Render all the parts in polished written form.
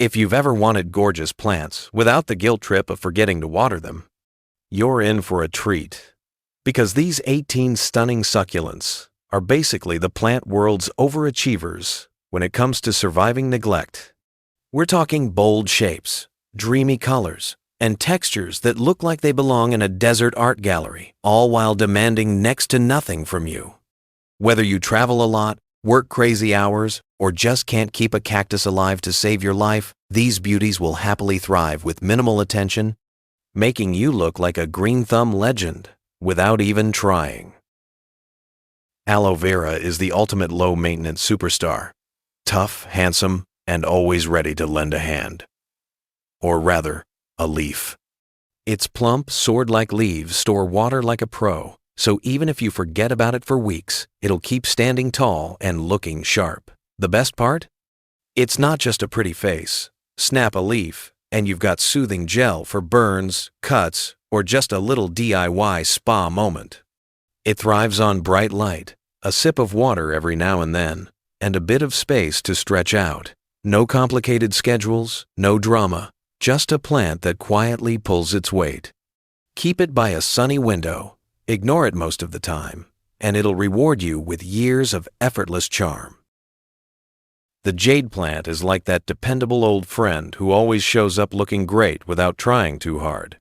If you've ever wanted gorgeous plants without the guilt trip of forgetting to water them, you're in for a treat. Because these 18 stunning succulents are basically the plant world's overachievers when it comes to surviving neglect. We're talking bold shapes, dreamy colors, and textures that look like they belong in a desert art gallery, all while demanding next to nothing from you. Whether you travel a lot, work crazy hours, or just can't keep a cactus alive to save your life, these beauties will happily thrive with minimal attention, making you look like a green thumb legend without even trying. Aloe Vera is the ultimate low-maintenance superstar. Tough, handsome, and always ready to lend a hand. Or rather, a leaf. Its plump, sword-like leaves store water like a pro, so even if you forget about it for weeks, it'll keep standing tall and looking sharp. The best part? It's not just a pretty face. Snap a leaf, and you've got soothing gel for burns, cuts, or just a little DIY spa moment. It thrives on bright light, a sip of water every now and then, and a bit of space to stretch out. No complicated schedules, no drama, just a plant that quietly pulls its weight. Keep it by a sunny window, ignore it most of the time, and it'll reward you with years of effortless charm. The jade plant is like that dependable old friend who always shows up looking great without trying too hard.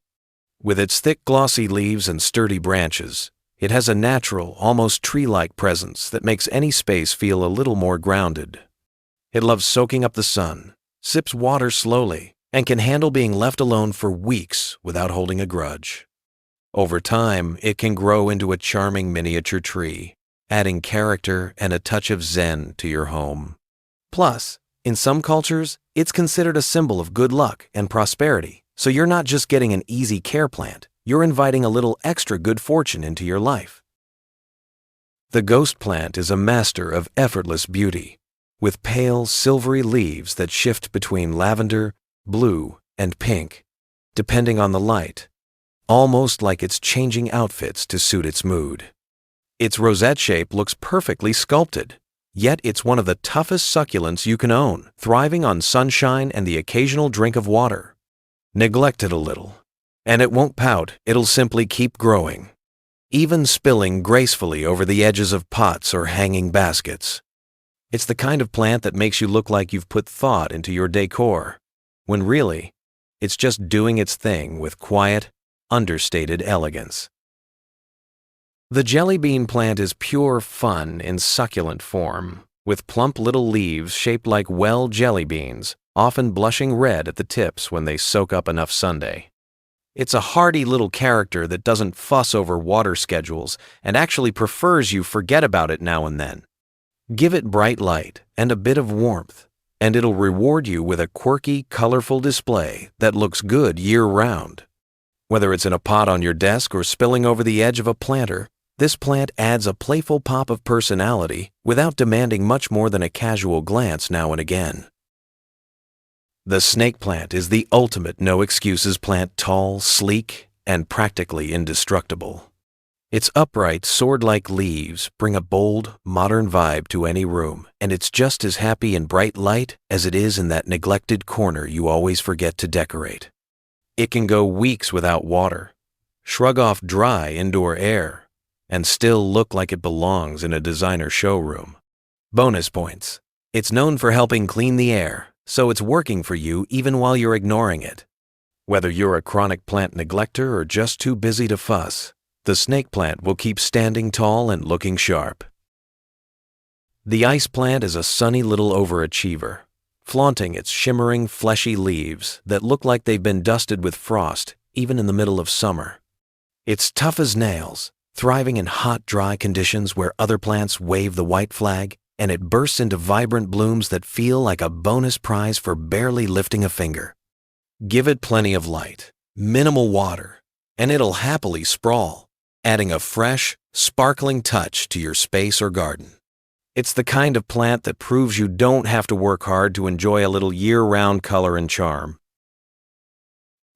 With its thick glossy leaves and sturdy branches, it has a natural, almost tree-like presence that makes any space feel a little more grounded. It loves soaking up the sun, sips water slowly, and can handle being left alone for weeks without holding a grudge. Over time, it can grow into a charming miniature tree, adding character and a touch of zen to your home. Plus, in some cultures, it's considered a symbol of good luck and prosperity, so you're not just getting an easy care plant, you're inviting a little extra good fortune into your life. The ghost plant is a master of effortless beauty, with pale, silvery leaves that shift between lavender, blue, and pink, depending on the light, almost like it's changing outfits to suit its mood. Its rosette shape looks perfectly sculpted, yet it's one of the toughest succulents you can own, thriving on sunshine and the occasional drink of water. Neglect it a little, and it won't pout, it'll simply keep growing, even spilling gracefully over the edges of pots or hanging baskets. It's the kind of plant that makes you look like you've put thought into your decor, when really, it's just doing its thing with quiet, understated elegance. The jelly bean plant is pure fun in succulent form, with plump little leaves shaped like well jelly beans, often blushing red at the tips when they soak up enough sundae. It's a hardy little character that doesn't fuss over water schedules and actually prefers you forget about it now and then. Give it bright light and a bit of warmth, and it'll reward you with a quirky, colorful display that looks good year-round. Whether it's in a pot on your desk or spilling over the edge of a planter, this plant adds a playful pop of personality without demanding much more than a casual glance now and again. The snake plant is the ultimate no-excuses plant, tall, sleek, and practically indestructible. Its upright, sword-like leaves bring a bold, modern vibe to any room, and it's just as happy in bright light as it is in that neglected corner you always forget to decorate. It can go weeks without water, shrug off dry indoor air, and still look like it belongs in a designer showroom. Bonus points. It's known for helping clean the air, so it's working for you even while you're ignoring it. Whether you're a chronic plant neglector or just too busy to fuss, the snake plant will keep standing tall and looking sharp. The ice plant is a sunny little overachiever, flaunting its shimmering, fleshy leaves that look like they've been dusted with frost even in the middle of summer. It's tough as nails, thriving in hot, dry conditions where other plants wave the white flag, and it bursts into vibrant blooms that feel like a bonus prize for barely lifting a finger. Give it plenty of light, minimal water, and it'll happily sprawl, adding a fresh, sparkling touch to your space or garden. It's the kind of plant that proves you don't have to work hard to enjoy a little year-round color and charm.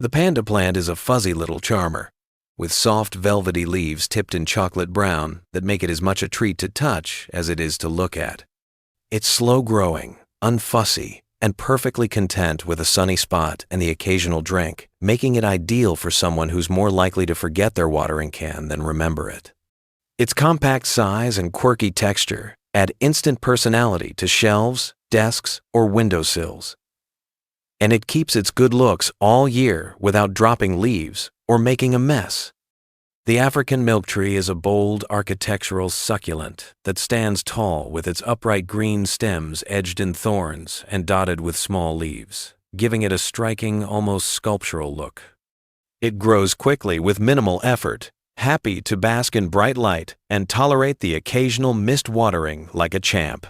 The panda plant is a fuzzy little charmer, with soft velvety leaves tipped in chocolate brown that make it as much a treat to touch as it is to look at. It's slow-growing, unfussy, and perfectly content with a sunny spot and the occasional drink, making it ideal for someone who's more likely to forget their watering can than remember it. Its compact size and quirky texture add instant personality to shelves, desks, or windowsills. And it keeps its good looks all year without dropping leaves or making a mess. The African milk tree is a bold architectural succulent that stands tall with its upright green stems edged in thorns and dotted with small leaves, giving it a striking, almost sculptural look. It grows quickly with minimal effort, happy to bask in bright light and tolerate the occasional mist watering like a champ.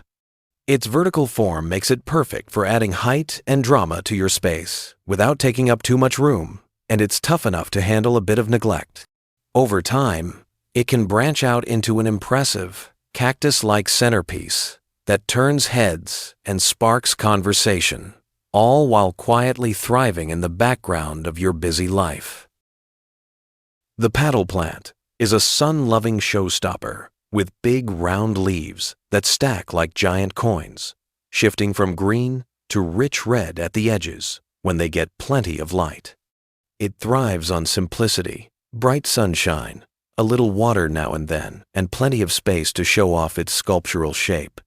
Its vertical form makes it perfect for adding height and drama to your space without taking up too much room, and it's tough enough to handle a bit of neglect. Over time, it can branch out into an impressive, cactus-like centerpiece that turns heads and sparks conversation, all while quietly thriving in the background of your busy life. The paddle plant is a sun-loving showstopper with big round leaves that stack like giant coins, shifting from green to rich red at the edges when they get plenty of light. It thrives on simplicity, bright sunshine, a little water now and then, and plenty of space to show off its sculptural shape.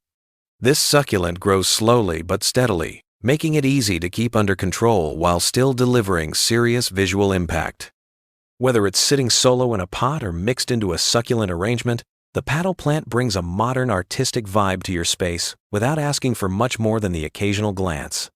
This succulent grows slowly but steadily, making it easy to keep under control while still delivering serious visual impact. Whether it's sitting solo in a pot or mixed into a succulent arrangement, the paddle plant brings a modern artistic vibe to your space without asking for much more than the occasional glance.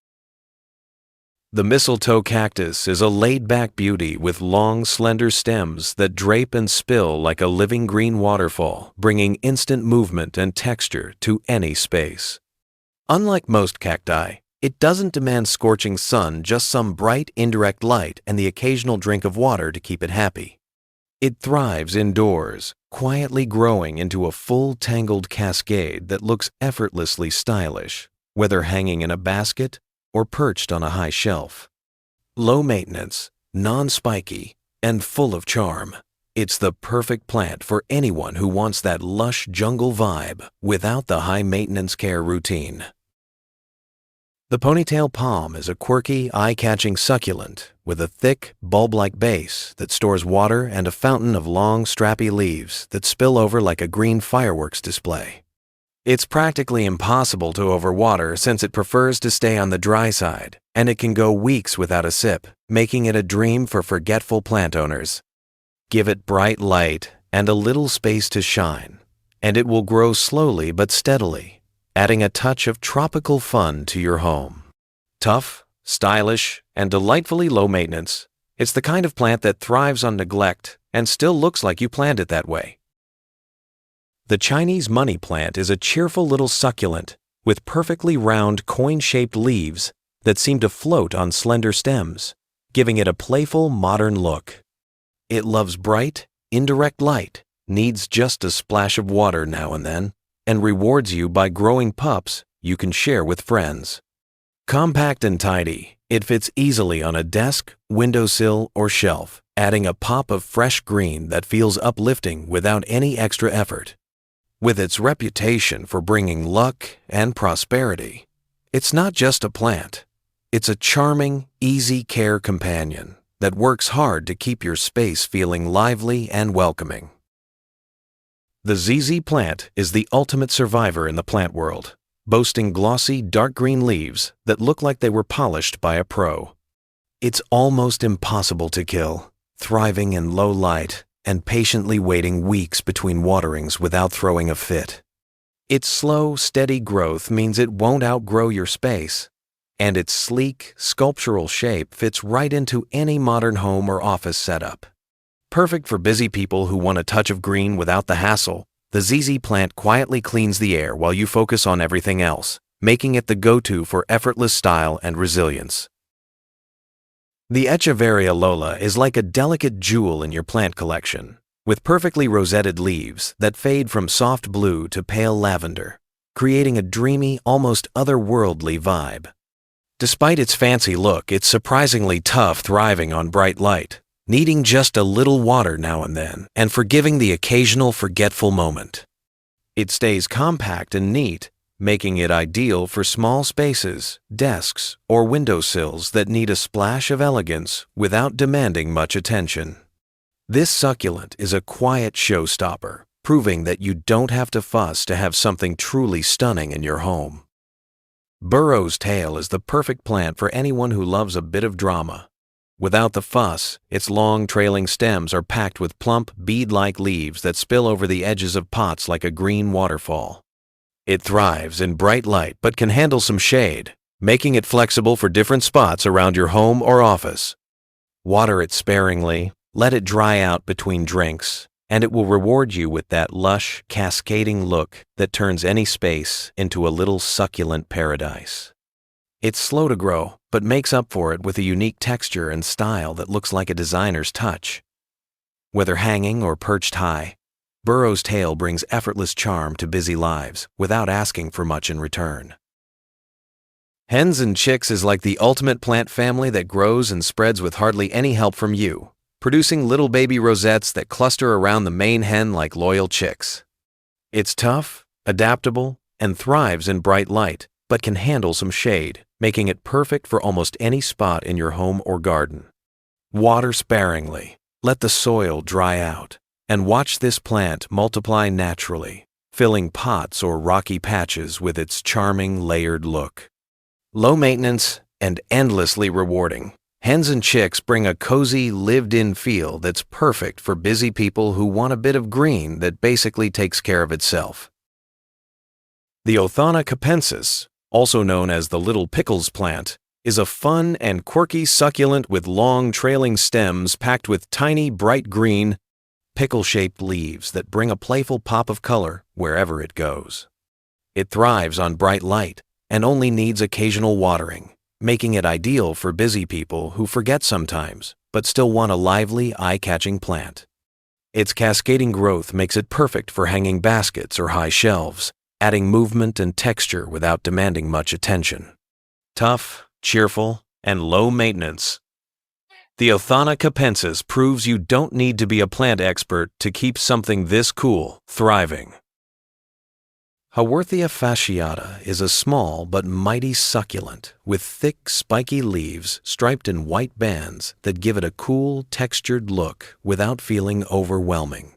The mistletoe cactus is a laid-back beauty with long, slender stems that drape and spill like a living green waterfall, bringing instant movement and texture to any space. Unlike most cacti, it doesn't demand scorching sun, just some bright, indirect light and the occasional drink of water to keep it happy. It thrives indoors, quietly growing into a full tangled cascade that looks effortlessly stylish, whether hanging in a basket or perched on a high shelf. Low maintenance, non-spiky, and full of charm, it's the perfect plant for anyone who wants that lush jungle vibe without the high-maintenance care routine. The ponytail palm is a quirky, eye-catching succulent with a thick, bulb-like base that stores water and a fountain of long, strappy leaves that spill over like a green fireworks display. It's practically impossible to overwater since it prefers to stay on the dry side, and it can go weeks without a sip, making it a dream for forgetful plant owners. Give it bright light and a little space to shine, and it will grow slowly but steadily, adding a touch of tropical fun to your home. Tough, stylish, and delightfully low maintenance, it's the kind of plant that thrives on neglect and still looks like you planned it that way. The Chinese money plant is a cheerful little succulent with perfectly round coin-shaped leaves that seem to float on slender stems, giving it a playful, modern look. It loves bright, indirect light, needs just a splash of water now and then, and rewards you by growing pups you can share with friends. Compact and tidy, it fits easily on a desk, windowsill, or shelf, adding a pop of fresh green that feels uplifting without any extra effort. With its reputation for bringing luck and prosperity, it's not just a plant. It's a charming, easy care companion that works hard to keep your space feeling lively and welcoming. The ZZ plant is the ultimate survivor in the plant world, boasting glossy, dark green leaves that look like they were polished by a pro. It's almost impossible to kill, thriving in low light and patiently waiting weeks between waterings without throwing a fit. Its slow, steady growth means it won't outgrow your space, and its sleek, sculptural shape fits right into any modern home or office setup. Perfect for busy people who want a touch of green without the hassle, the ZZ plant quietly cleans the air while you focus on everything else, making it the go-to for effortless style and resilience. The Echeveria LOLA is like a delicate jewel in your plant collection, with perfectly rosetted leaves that fade from soft blue to pale lavender, creating a dreamy, almost otherworldly vibe. Despite its fancy look, it's surprisingly tough thriving on bright light, needing just a little water now and then, and forgiving the occasional forgetful moment. It stays compact and neat, making it ideal for small spaces, desks, or windowsills that need a splash of elegance without demanding much attention. This succulent is a quiet showstopper, proving that you don't have to fuss to have something truly stunning in your home. BURRO'S tail is the perfect plant for anyone who loves a bit of drama. Without the fuss, its long trailing stems are packed with plump, bead-like leaves that spill over the edges of pots like a green waterfall. It thrives in bright light but can handle some shade, making it flexible for different spots around your home or office. Water it sparingly, let it dry out between drinks, and it will reward you with that lush, cascading look that turns any space into a little succulent paradise. It's slow to grow, but makes up for it with a unique texture and style that looks like a designer's touch. Whether hanging or perched high, BURRO'S tail brings effortless charm to busy lives without asking for much in return. Hens and Chicks is like the ultimate plant family that grows and spreads with hardly any help from you, producing little baby rosettes that cluster around the main hen like loyal chicks. It's tough, adaptable, and thrives in bright light, but can handle some shade, making it perfect for almost any spot in your home or garden. Water sparingly, let the soil dry out, and watch this plant multiply naturally, filling pots or rocky patches with its charming layered look. Low maintenance and endlessly rewarding, Hens and Chicks bring a cozy, lived-in feel that's perfect for busy people who want a bit of green that basically takes care of itself. The OTHONNA capensis, also known as the little pickles plant, is a fun and quirky succulent with long trailing stems packed with tiny bright green, pickle-shaped leaves that bring a playful pop of color wherever it goes. It thrives on bright light and only needs occasional watering, making it ideal for busy people who forget sometimes but still want a lively, eye-catching plant. Its cascading growth makes it perfect for hanging baskets or high shelves, adding movement and texture without demanding much attention. Tough, cheerful, and low maintenance, the OTHONNA capensis proves you don't need to be a plant expert to keep something this cool thriving. HAWORTHIA fasciata is a small but mighty succulent with thick, spiky leaves striped in white bands that give it a cool, textured look without feeling overwhelming.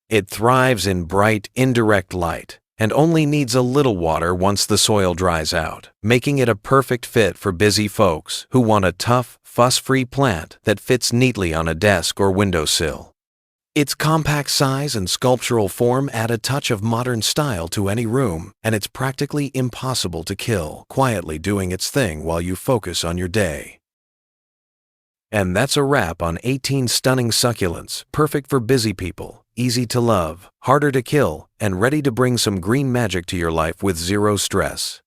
It thrives in bright, indirect light and only needs a little water once the soil dries out, making it a perfect fit for busy folks who want a tough, fuss-free plant that fits neatly on a desk or windowsill. Its compact size and sculptural form add a touch of modern style to any room, and it's practically impossible to kill, quietly doing its thing while you focus on your day. And that's a wrap on 18 stunning succulents, perfect for busy people, easy to love, harder to kill, and ready to bring some green magic to your life with zero stress.